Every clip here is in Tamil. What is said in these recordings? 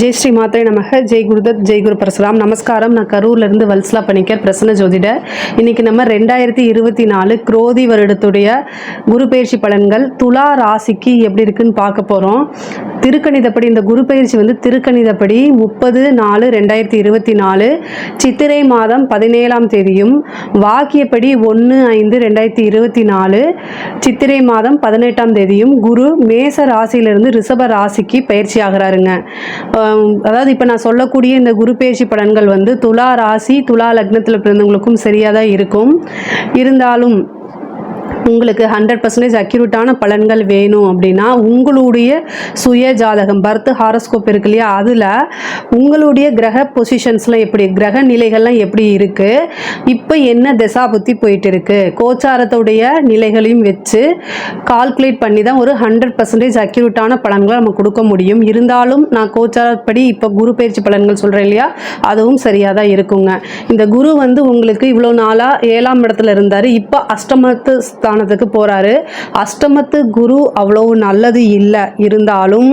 ஜெய் ஸ்ரீ மாத்ரே நமக. ஜெய் குருதத், ஜெய் குரு பரசுராம். நமஸ்காரம். நான் கரூர்லேருந்து வல்சலா பணிக்கர், பிரசன்ன ஜோதிடர். இன்னைக்கு நம்ம 2024 குரோதி வருடத்துடைய குரு பயிற்சி பலன்கள் துலா ராசிக்கு எப்படி இருக்குன்னு பார்க்க போகிறோம். திருக்கணிதப்படி இந்த குரு பயிற்சி திருக்கணிதப்படி 30/4/2024 சித்திரை மாதம் 17ஆம் தேதியும், வாக்கியப்படி 1/5/2024 சித்திரை மாதம் 18ஆம் தேதியும் குரு மேச ராசியிலிருந்து ரிஷப ராசிக்கு பயிற்சி ஆகிறாருங்க. அதாவது இப்போ நான் சொல்லக்கூடிய இந்த குரு பயிற்சி பலன்கள் துலா ராசி துலா லக்னத்தில் பிறந்தவங்களுக்கும் சரியாக தான் இருக்கும். இருந்தாலும் உங்களுக்கு 100% அக்யூரேட்டான பலன்கள் வேணும் அப்படின்னா உங்களுடைய சுய ஜாதகம் பர்த் ஹாரோஸ்கோப் இருக்கு இல்லையா, அதில் உங்களுடைய கிரக பொசிஷன்ஸ்லாம் எப்படி, கிரக நிலைகள்லாம் எப்படி இருக்குது, இப்போ என்ன திசா புத்தி போயிட்டு இருக்கு, கோச்சாரத்துடைய நிலைகளையும் வச்சு கால்குலேட் பண்ணி தான் ஒரு 100% அக்யூரேட்டான பலன்களை நம்ம கொடுக்க முடியும். இருந்தாலும் நான் கோச்சாரப்படி இப்போ குரு பயிற்சி பலன்கள் சொல்கிறேன் இல்லையா, அதுவும் சரியாக தான் இருக்குங்க. இந்த குரு உங்களுக்கு இவ்வளோ நாளாக 7ஆம் இடத்துல இருந்தார், இப்போ அஷ்டமத்து ஸ்தானத்துக்கு போறாரு. அஷ்டமத்து குரு அவ்வளவு நல்லது இல்லை. இருந்தாலும்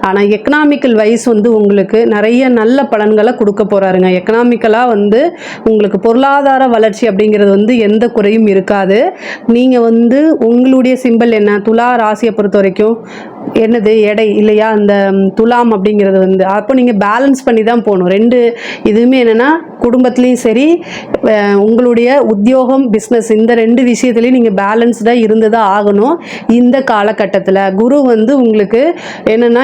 ஆனால் எக்கனாமிக்கல் வைஸ் உங்களுக்கு நிறைய நல்ல பலன்களை கொடுக்க போறாருங்க. எக்கனாமிக்கலாக உங்களுக்கு பொருளாதார வளர்ச்சி அப்படிங்கிறது எந்த குறையும் இருக்காது. நீங்கள் உங்களுடைய சிம்பிள் என்ன, துலா ராசியை பொறுத்த வரைக்கும் என்னது எடை இல்லையா, அந்த துலாம் அப்படிங்கிறது அப்போ நீங்கள் பேலன்ஸ் பண்ணி தான் போகணும். ரெண்டு இதுவுமே என்னென்னா குடும்பத்துலேயும் சரி, உங்களுடைய உத்தியோகம் பிஸ்னஸ், இந்த ரெண்டு விஷயத்துலையும் நீங்கள் பேலன்ஸ்டாக இருந்து தான் ஆகணும். இந்த காலகட்டத்தில் குரு உங்களுக்கு என்னென்னா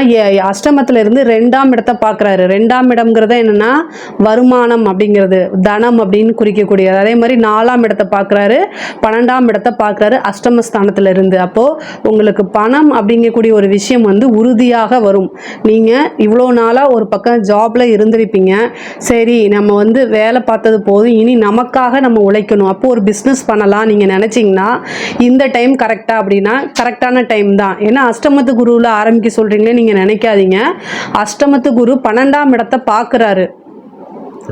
அஷ்டமத்தில் இருந்து 2ஆம் இடத்தை பார்க்குறாரு. 2ஆம் இடம்ங்கிறத என்னென்னா வருமானம் அப்படிங்கிறது, தனம் அப்படின்னு குறிக்கக்கூடியது. அதே மாதிரி 4ஆம் இடத்தை பார்க்குறாரு, 12ஆம் இடத்தை பார்க்குறாரு அஷ்டமஸ்தானத்தில் இருந்து. அப்போது உங்களுக்கு பணம் அப்படிங்கக்கூடிய ஒரு விஷயம் உறுதியாக வரும். நீங்கள் இவ்வளோ நாளாக ஒரு பக்கம் ஜாப்ல இருந்திருப்பீங்க, சரி நம்ம வேலை பார்த்தது போதும், இனி நமக்காக நம்ம உழைக்கணும், அப்போ ஒரு பிஸ்னஸ் பண்ணலாம் நீங்கள் நினச்சிங்கன்னா இந்த டைம் கரெக்டாக அப்படின்னா கரெக்டான டைம் தான். ஏன்னா அஷ்டமத்து குருவில் ஆரம்பிக்க சொல்கிறீங்களே நீங்கள் நினைக்காதீங்க. அஷ்டமத்து குரு 12ஆம் இடத்தை பார்க்குறாரு.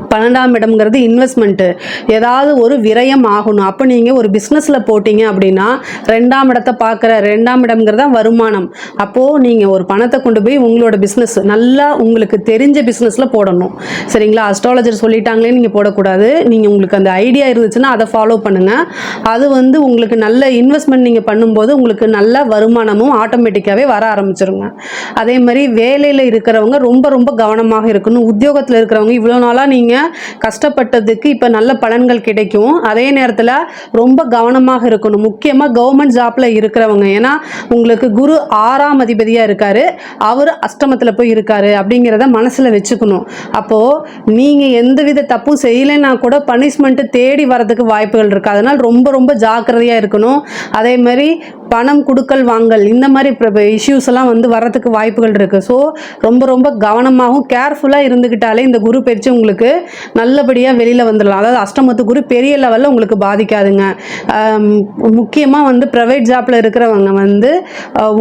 12ஆம் இடம்ங்கிறது இன்வெஸ்ட்மெண்ட்டு, ஏதாவது ஒரு விரயம் ஆகணும். அப்போ நீங்கள் ஒரு பிஸ்னஸில் போட்டிங்க அப்படின்னா 2ஆம் இடத்தை பார்க்குற 2ஆம் இடம்ங்கிறது தான் வருமானம். அப்போது நீங்கள் ஒரு பணத்தை கொண்டு போய் உங்களோட பிஸ்னஸ் நல்லா உங்களுக்கு தெரிஞ்ச பிஸ்னஸில் போடணும். சரிங்களா, அஸ்ட்ராலஜர் சொல்லிட்டாங்களே நீங்கள் போடக்கூடாது. நீங்கள் உங்களுக்கு அந்த ஐடியா இருந்துச்சுன்னா அதை ஃபாலோ பண்ணுங்கள். அது உங்களுக்கு நல்ல இன்வெஸ்ட்மெண்ட் நீங்கள் பண்ணும்போது உங்களுக்கு நல்ல வருமானமும் ஆட்டோமேட்டிக்காகவே வர ஆரம்பிச்சிருங்க. அதே மாதிரி வேலையில் இருக்கிறவங்க ரொம்ப ரொம்ப கவனமாக இருக்கணும். உத்தியோகத்தில் இருக்கிறவங்க இவ்வளோ நாளாக நீங்கள் கஷ்டப்பட்டதுக்கு இப்போ நல்ல பலன்கள் கிடைக்கும். அதே நேரத்தில் ரொம்ப கவனமாக இருக்கணும், முக்கியமாக கவர்மெண்ட் ஜாப்ல இருக்கிறவங்க. ஏன்னா உங்களுக்கு குரு 6ஆம் அதிபதியாக இருக்காரு, அவர் அஷ்டமத்தில் போய் இருக்காரு அப்படிங்கிறத மனசில் வச்சுக்கணும். அப்போது நீங்கள் எந்தவித தப்பும் செய்யலைன்னா கூட பனிஷ்மெண்ட்டு தேடி வரதுக்கு வாய்ப்புகள் இருக்குது. அதனால் ரொம்ப ரொம்ப ஜாக்கிரதையாக இருக்கணும். அதே மாதிரி பணம் கொடுக்கல் வாங்கல் இந்த மாதிரி இஷ்யூஸ் எல்லாம் வர்றதுக்கு வாய்ப்புகள் இருக்குது. ஸோ ரொம்ப ரொம்ப கவனமாகவும் கேர்ஃபுல்லாக இருந்துக்கிட்டாலே இந்த குரு பயிற்சி உங்களுக்கு நல்லபடியாக வெளியில் வந்துடலாம். அதாவது அஷ்டமத்து குரு பெரிய லெவலில் உங்களுக்கு பாதிக்காதுங்க. முக்கியமாக ப்ரைவேட் ஜாப்பில் இருக்கிறவங்க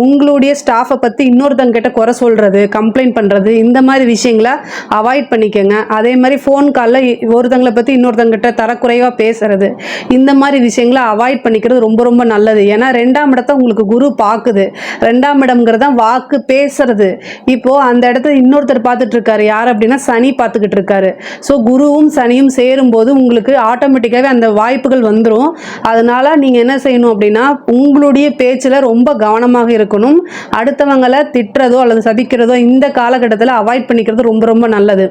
உங்களுடைய ஸ்டாஃபை பற்றி இன்னொருத்தங்கிட்ட குறை சொல்கிறது, கம்ப்ளைண்ட் பண்ணுறது, இந்த மாதிரி விஷயங்களை அவாய்ட் பண்ணிக்கோங்க. அதே மாதிரி ஃபோன் காலில் ஒருத்தங்களை பற்றி இன்னொருத்தங்கிட்ட தரக்குறைவாக பேசுறது, இந்த மாதிரி விஷயங்களை அவாய்ட் பண்ணிக்கிறது ரொம்ப ரொம்ப நல்லது. ஏன்னா 2ஆம் இடத்தை உங்களுக்கு குரு பார்க்குது. 2ஆம் இடம்ங்கிறது வாக்கு பேசுறது. இப்போது அந்த இடத்துல இன்னொருத்தர் பார்த்துட்டு இருக்காரு, யார் அப்படின்னா சனி பார்த்துக்கிட்டு இருக்காரு. ஸோ குருவும் சனியும் சேரும்போது உங்களுக்கு ஆட்டோமேட்டிக்காகவே அந்த வாய்ப்புகள் வந்துடும். அதனால் நீங்கள் என்ன செய்யணும் அப்படின்னா உங்களுடைய பேச்சில் ரொம்ப கவனமாக இருக்கணும். அடுத்தவங்களை திட்டுறதோ அல்லது சபிக்கிறதோ இந்த காலகட்டத்தில் அவாய்ட் பண்ணிக்கிறது ரொம்ப ரொம்ப நல்லது.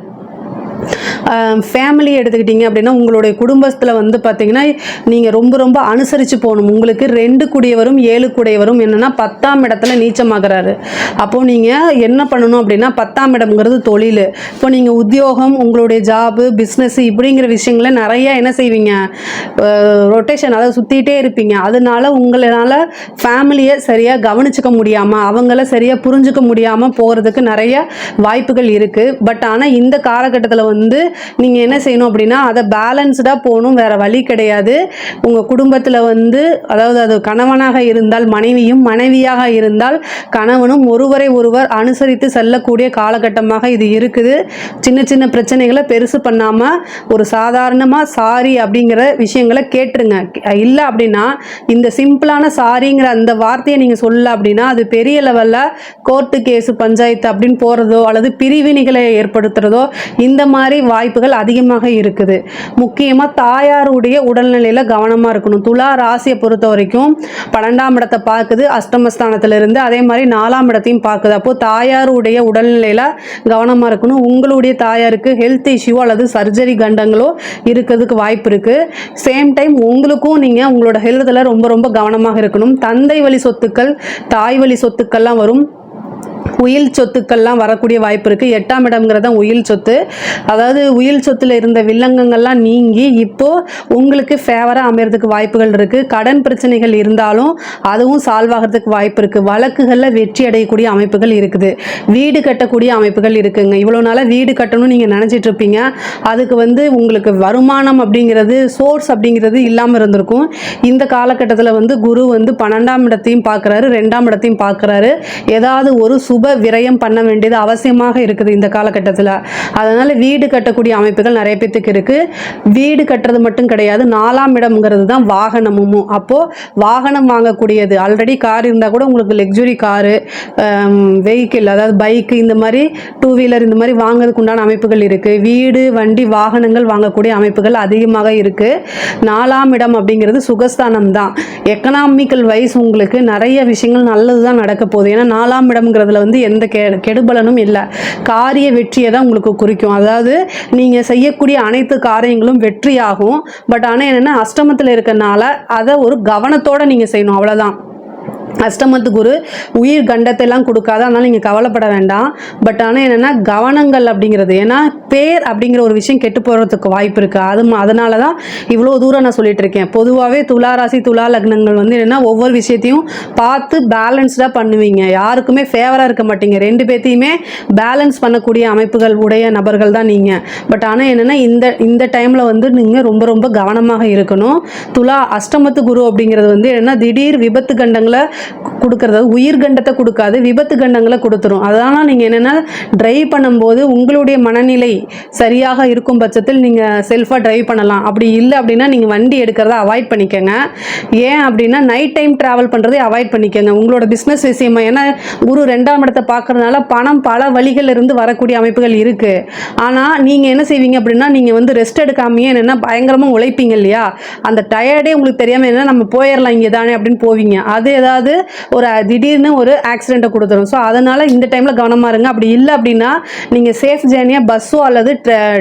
ஃபேமிலி எடுத்துக்கிட்டிங்க அப்படின்னா உங்களுடைய குடும்பத்தில் பார்த்தீங்கன்னா நீங்கள் ரொம்ப ரொம்ப அனுசரித்து போகணும். உங்களுக்கு 2 கூடியவரும் 7 கூடியவரும் என்னென்னா 10ஆம் இடத்துல நீச்சமாகிறாரு. அப்போது நீங்கள் என்ன பண்ணணும் அப்படின்னா 10ஆம் இடம்ங்கிறது தொழில். இப்போ நீங்கள் உத்தியோகம், உங்களுடைய ஜாபு, பிஸ்னஸ் இப்படிங்கிற விஷயங்கள நிறையா என்ன செய்வீங்க, ரொட்டேஷன், அதாவது சுற்றிகிட்டே இருப்பீங்க. அதனால உங்களால் ஃபேமிலியை சரியாக கவனிச்சிக்க முடியாமல், அவங்கள சரியாக புரிஞ்சுக்க முடியாமல் போகிறதுக்கு நிறைய வாய்ப்புகள் இருக்குது. பட் ஆனால் இந்த காலகட்டத்தில் நீங்கள் என்ன செய்யணும் அப்படின்னா அதை பேலன்ஸ்டாக போகணும், வேறு வழி கிடையாது. உங்கள் குடும்பத்தில் வந்து அதாவது அது கணவனாக இருந்தால் மனைவியும், மனைவியாக இருந்தால் கணவனும் ஒருவரை ஒருவர் அனுசரித்து செல்லக்கூடிய காலகட்டமாக இது இருக்குது. சின்ன சின்ன பிரச்சனைகளை பெருசு பண்ணாமல் ஒரு சாதாரணமாக சாரி அப்படிங்கிற விஷயங்களை கேட்டுருங்க. இல்லை அப்படின்னா இந்த சிம்பிளான சாரிங்கிற அந்த வார்த்தையை நீங்கள் சொல்ல அப்படின்னா அது பெரிய லெவலில் கோர்ட்டு கேஸு பஞ்சாயத்து அப்படின்னு போகிறதோ அல்லது பிரிவினைகளை ஏற்படுத்துகிறதோ இந்த மாதிரி வாய்ப்புகள் அதிகமாக இருக்குது. முக்கியமாக தாயாருடைய உடல்நிலையில் கவனமாக இருக்கணும். துலா ராசியை பொறுத்த வரைக்கும் 12ஆம் இடத்தை பார்க்குது அஷ்டமஸ்தானத்திலிருந்து, அதே மாதிரி 4ஆம் இடத்தையும் பார்க்குது. அப்போது தாயாருடைய உடல்நிலையில் கவனமாக இருக்கணும். உங்களுடைய தாயாருக்கு ஹெல்த் இஷ்யூ அல்லது சர்ஜரி கண்டங்களோ இருக்கிறதுக்கு வாய்ப்பு இருக்குது. சேம் டைம் உங்களுக்கும் நீங்கள் உங்களோட ஹெல்த்தில் ரொம்ப ரொம்ப கவனமாக இருக்கணும். தந்தை வழி சொத்துக்கள், தாய் வழி சொத்துக்கள்லாம் வரும். உயில் சொத்துக்கள்லாம் வரக்கூடிய வாய்ப்பு இருக்குது. 8ஆம் இடம்ங்கிறது தான் உயில் சொத்து. அதாவது உயில் சொத்தில் இருந்த வில்லங்கங்கள்லாம் நீங்கி இப்போது உங்களுக்கு ஃபேவராக அமைகிறதுக்கு வாய்ப்புகள் இருக்குது. கடன் பிரச்சனைகள் இருந்தாலும் அதுவும் சால்வ் ஆகிறதுக்கு வாய்ப்பு இருக்குது. வழக்குகளில் வெற்றி அடையக்கூடிய அமைப்புகள் இருக்குது. வீடு கட்டக்கூடிய அமைப்புகள் இருக்குங்க. இவ்வளோ நாளாக வீடு கட்டணும்னு நீங்கள் நினச்சிட்டு இருப்பீங்க. அதுக்கு வந்து உங்களுக்கு வருமானம் அப்படிங்கிறது, சோர்ஸ் அப்படிங்கிறது இல்லாமல் இருந்திருக்கும். இந்த காலகட்டத்தில் வந்து குரு வந்து 12ஆம் இடத்தையும் பார்க்குறாரு, 2ஆம் இடத்தையும் பார்க்குறாரு. ஏதாவது ஒரு சுப விரயம் பண்ண வேண்டியது அவசியமாக இருக்குது இந்த காலகட்டத்தில். அதனால் வீடு கட்டக்கூடிய அமைப்புகள் நிறைய பேத்துக்கு இருக்குது. வீடு கட்டுறது மட்டும் கிடையாது, 4ஆம் இடம்ங்கிறது தான் வாகனமும். அப்போது வாகனம் வாங்கக்கூடியது, ஆல்ரெடி கார் இருந்தால் கூட உங்களுக்கு லக்ஸுரி காரு, வெஹிக்கிள் அதாவது பைக்கு, இந்த மாதிரி 2 வீலர் இந்த மாதிரி வாங்கிறதுக்கு உண்டான அமைப்புகள் இருக்குது. வீடு, வண்டி, வாகனங்கள் வாங்கக்கூடிய அமைப்புகள் அதிகமாக இருக்குது. 4ஆம் இடம் அப்படிங்கிறது சுகஸ்தானம் தான். எக்கனாமிக்கல் வைஸ் உங்களுக்கு நிறைய விஷயங்கள் நல்லது தான் நடக்க போகுது. ஏன்னா 4ஆம் இடம்ங்கிறதுல வந்து எந்த கெடுபலனும் இல்லை. காரிய வெற்றியை தான் உங்களுக்கு குறிக்கும். அதாவது நீங்கள் செய்யக்கூடிய அனைத்து காரியங்களும் வெற்றியாகும். பட் ஆனால் என்னென்னா அஷ்டமத்தில் இருக்கனால அதை ஒரு கவனத்தோடு நீங்கள் செய்யணும், அவ்வளோதான். அஷ்டமத்து குரு உயிர் கண்டத்தைலாம் கொடுக்காது, அதனால் நீங்கள் கவலைப்பட வேண்டாம். பட் ஆனால் என்னென்னா கவனங்கள் அப்படிங்கிறது, ஏன்னா பேர் அப்படிங்கிற ஒரு விஷயம் கெட்டு போகிறதுக்கு வாய்ப்பு இருக்குது. அதனால தான் இவ்வளோ தூரம் நான் சொல்லிட்டு இருக்கேன். பொதுவாகவே துலா ராசி, துலா லக்னங்கள் வந்து என்னென்னா ஒவ்வொரு விஷயத்தையும் பார்த்து பேலன்ஸ்டாக பண்ணுவீங்க. யாருக்குமே ஃபேவராக இருக்க மாட்டீங்க. 2 பேர்த்தையுமே பேலன்ஸ் பண்ணக்கூடிய அமைப்புகள் உடைய நபர்கள் தான் நீங்கள். பட் ஆனால் என்னென்னா இந்த டைமில் வந்து நீங்கள் ரொம்ப ரொம்ப கவனமாக இருக்கணும். துலா அஷ்டமத்து குரு அப்படிங்கிறது வந்து என்னென்னா திடீர் விபத்து கண்டங்களை கொடுக்கறது, உயிர் கண்டத்தை கொடுக்காது, விபத்து கண்டங்களை கொடுத்துரும். அதனால் நீங்கள் என்னென்னா ட்ரைவ் பண்ணும்போது உங்களுடைய மனநிலை சரியாக இருக்கும் பட்சத்தில் நீங்கள் செல்ஃபாக ட்ரைவ் பண்ணலாம். அப்படி இல்லை அப்படின்னா நீங்கள் வண்டி எடுக்கிறத அவாய்ட் பண்ணிக்கோங்க. ஏன் அப்படின்னா நைட் டைம் ட்ராவல் பண்ணுறதை அவாய்ட் பண்ணிக்கோங்க உங்களோட பிஸ்னஸ் விஷயமா. ஏன்னா குரு 2ஆம் இடத்தை பார்க்கறதுனால பணம் பல வழிகள் இருந்து வரக்கூடிய அமைப்புகள் இருக்குது. ஆனால் நீங்கள் என்ன செய்வீங்க அப்படின்னா நீங்கள் வந்து ரெஸ்ட் எடுக்காமையே என்னென்னா பயங்கரமாக உழைப்பீங்க இல்லையா, அந்த டயர்டே உங்களுக்கு தெரியாமல் என்ன நம்ம போயிடலாம் இங்கே தானே அப்படின்னு போவீங்க. அது ஏதாவது ஒரு திடீர்னு ஒரு ஆக்சிடெண்ட்டை கொடுத்துரும். ஸோ அதனால் இந்த டைமில் கவனமாக இருங்க. அப்படி இல்லை அப்படின்னா நீங்கள் சேஃப் ஜேர்னியாக பஸ்ஸோ அல்லது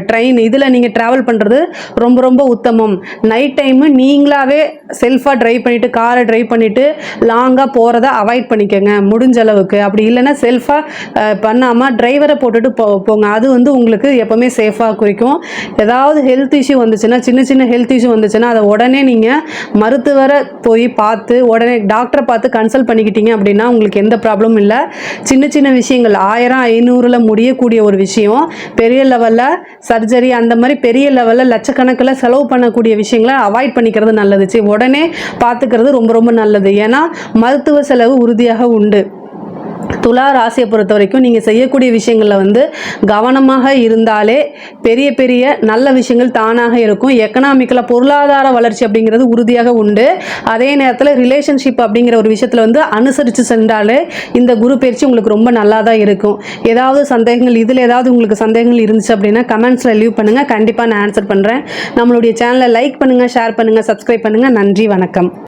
ட்ரெயின் இதில் நீங்கள் ட்ராவல் பண்ணுறது ரொம்ப ரொம்ப உத்தமம். நைட் டைமு நீங்களாகவே செல்ஃபாக ட்ரைவ் பண்ணிவிட்டு, காரை ட்ரைவ் பண்ணிவிட்டு லாங்காக போகிறத அவாய்ட் பண்ணிக்கோங்க முடிஞ்ச அளவுக்கு. அப்படி இல்லைன்னா செல்ஃபாக பண்ணாமல் டிரைவரை போட்டுட்டு போங்க. அது வந்து உங்களுக்கு எப்போவுமே சேஃபாக குறிக்கும். ஏதாவது ஹெல்த் இஷ்யூ வந்துச்சுன்னா, சின்ன சின்ன ஹெல்த் இஷ்யூ வந்துச்சுன்னா அதை உடனே நீங்கள் மருத்துவரை போய் பார்த்து உடனே டாக்டரை பார்த்து கன்சல்ட் பண்ணிக்கிட்டீங்க அப்படின்னா உங்களுக்கு எந்த ப்ராப்ளமும் இல்லை. சின்ன சின்ன விஷயங்கள் 1000 500ல் முடியக்கூடிய ஒரு விஷயம் பெரிய லெவலில் சர்ஜரி அந்த மாதிரி பெரிய லெவலில் லட்சக்கணக்கில் செலவு பண்ணக்கூடிய விஷயங்களை அவாய்ட் பண்ணிக்கிறது நல்லது. உடனே பார்த்துக்கிறது ரொம்ப ரொம்ப நல்லது. ஏன்னா மருத்துவ செலவு உறுதியாக உண்டு. துலா ராசியை பொறுத்த வரைக்கும் நீங்கள் செய்யக்கூடிய விஷயங்களில் வந்து கவனமாக இருந்தாலே பெரிய பெரிய நல்ல விஷயங்கள் தானாக இருக்கும். எக்கனாமிக்கலாக பொருளாதார வளர்ச்சி அப்படிங்கிறது உறுதியாக உண்டு. அதே நேரத்தில் ரிலேஷன்ஷிப் அப்படிங்கிற ஒரு விஷயத்தில் வந்து அனுசரித்து சென்றாலே இந்த குரு பயிற்சி உங்களுக்கு ரொம்ப நல்லா தான் இருக்கும். ஏதாவது சந்தேகங்கள், இதில் ஏதாவது உங்களுக்கு சந்தேகங்கள் இருந்துச்சு அப்படின்னா கமெண்ட்ஸில் லீவ் பண்ணுங்கள், கண்டிப்பாக நான் ஆன்சர் பண்ணுறேன். நம்மளுடைய சேனலை லைக் பண்ணுங்கள், ஷேர் பண்ணுங்கள், சப்ஸ்கிரைப் பண்ணுங்கள். நன்றி, வணக்கம்.